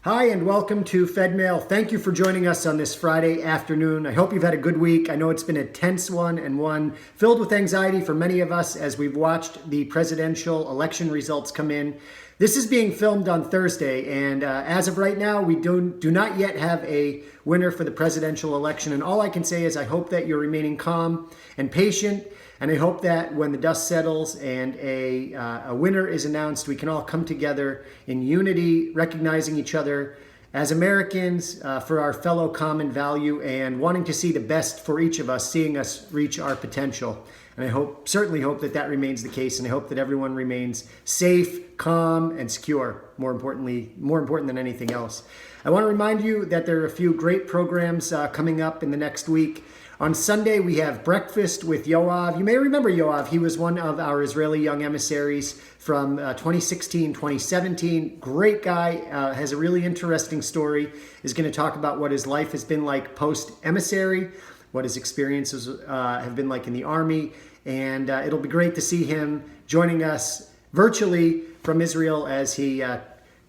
Hi, and welcome to Fedmail. Thank you for joining us on this Friday afternoon. I hope you've had a good week. I know it's been a tense one and one filled with anxiety for many of us as we've watched the presidential election results come in. This is being filmed on Thursday, and as of right now, we do not yet have a winner for the presidential election. And all I can say is I hope that you're remaining calm and patient. And I hope that when the dust settles and a winner is announced, we can all come together in unity, recognizing each other as Americans for our fellow common value and wanting to see the best for each of us, seeing us reach our potential. And I certainly hope that that remains the case. And I hope that everyone remains safe, calm, and secure, more important than anything else. I want to remind you that there are a few great programs coming up in the next week. On Sunday, we have breakfast with Yoav. You may remember Yoav. He was one of our Israeli young emissaries from 2016, 2017. Great guy, has a really interesting story, is going to talk about what his life has been like post-emissary, what his experiences have been like in the army, and it'll be great to see him joining us virtually from Israel as he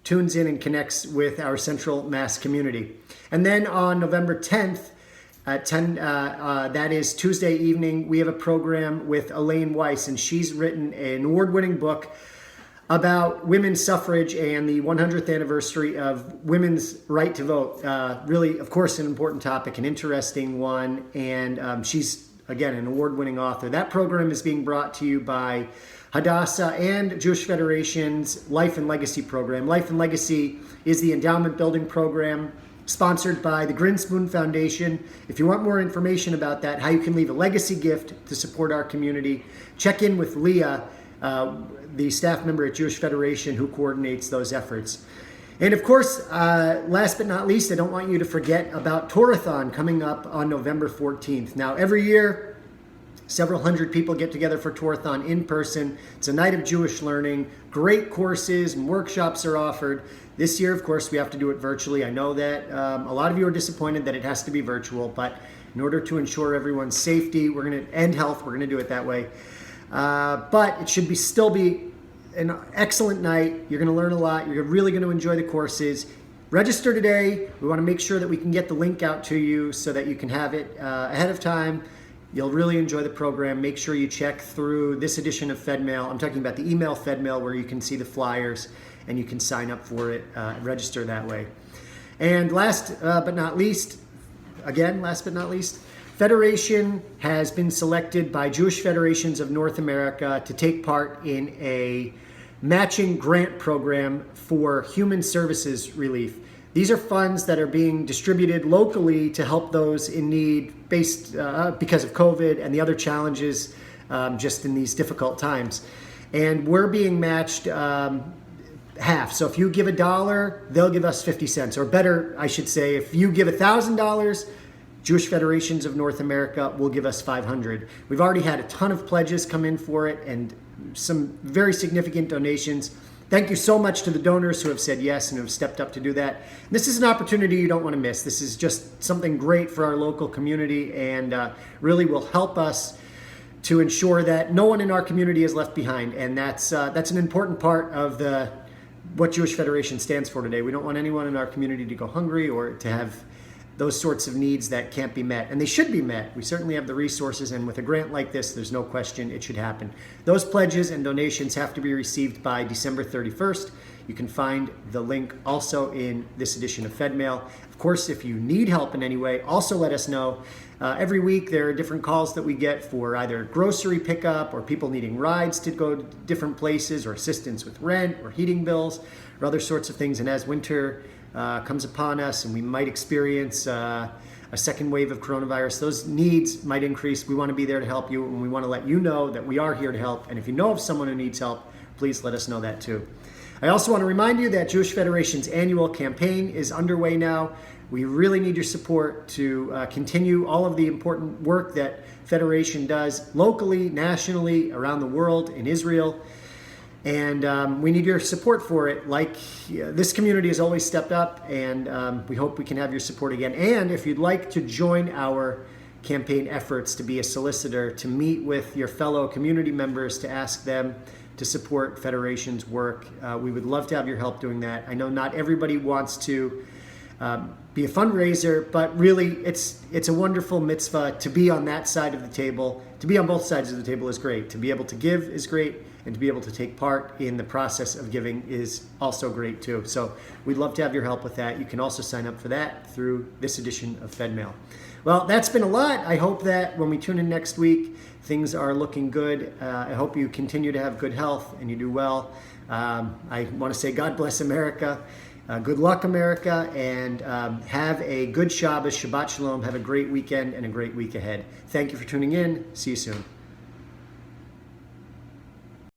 tunes in and connects with our Central Mass community. And then on November 10th, at 10, that is Tuesday evening, we have a program with Elaine Weiss, and she's written an award-winning book about women's suffrage and the 100th anniversary of women's right to vote. Really, of course, an important topic, an interesting one, and she's, again, an award-winning author. That program is being brought to you by Hadassah and Jewish Federation's Life and Legacy program. Life and Legacy is the endowment building program sponsored by the Grinspoon Foundation. If you want more information about that, how you can leave a legacy gift to support our community, check in with Leah, the staff member at Jewish Federation who coordinates those efforts. And of course, last but not least, I don't want you to forget about Torathon coming up on November 14th. Now, every year, several hundred people get together for Torathon in person. It's a night of Jewish learning. Great courses and workshops are offered. This year, of course, we have to do it virtually. I know that a lot of you are disappointed that it has to be virtual, but in order to ensure everyone's safety, and health, we're going to do it that way. But it should still be an excellent night. You're going to learn a lot. You're really going to enjoy the courses. Register today. We want to make sure that we can get the link out to you so that you can have it ahead of time. You'll really enjoy the program. Make sure you check through this edition of Fedmail. I'm talking about the email Fedmail where you can see the flyers and you can sign up for it, register that way. And last but not least, Federation has been selected by Jewish Federations of North America to take part in a matching grant program for human services relief. These are funds that are being distributed locally to help those in need because of COVID and the other challenges just in these difficult times. And we're being matched half. So if you give $1, they'll give us 50 cents. Or better, I should say, if you give $1,000, Jewish Federations of North America will give us 500. We've already had a ton of pledges come in for it and some very significant donations. Thank you so much to the donors who have said yes and who have stepped up to do that. This is an opportunity you don't want to miss. This is just something great for our local community and really will help us to ensure that no one in our community is left behind. And that's an important part of what Jewish Federation stands for today. We don't want anyone in our community to go hungry or to have those sorts of needs that can't be met. And they should be met. We certainly have the resources, and with a grant like this, there's no question it should happen. Those pledges and donations have to be received by December 31st. You can find the link also in this edition of Fedmail. Of course, if you need help in any way, also let us know. Every week there are different calls that we get for either grocery pickup or people needing rides to go to different places or assistance with rent or heating bills or other sorts of things. And as winter comes upon us and we might experience a second wave of coronavirus, those needs might increase. We want to be there to help you, and we want to let you know that we are here to help. And if you know of someone who needs help, please let us know that too. I also want to remind you that Jewish Federation's annual campaign is underway now. We really need your support to continue all of the important work that Federation does locally, nationally, around the world, in Israel. And we need your support for it. This community has always stepped up, and we hope we can have your support again. And if you'd like to join our campaign efforts to be a solicitor, to meet with your fellow community members, to ask them to support Federation's work. We would love to have your help doing that. I know not everybody wants to be a fundraiser, but really it's a wonderful mitzvah to be on that side of the table. To be on both sides of the table is great. To be able to give is great, and to be able to take part in the process of giving is also great too. So we'd love to have your help with that. You can also sign up for that through this edition of Fedmail. Well, that's been a lot. I hope that when we tune in next week, things are looking good. I hope you continue to have good health and you do well. I want to say God bless America. Good luck, America, and have a good Shabbos, Shabbat Shalom. Have a great weekend and a great week ahead. Thank you for tuning in. See you soon.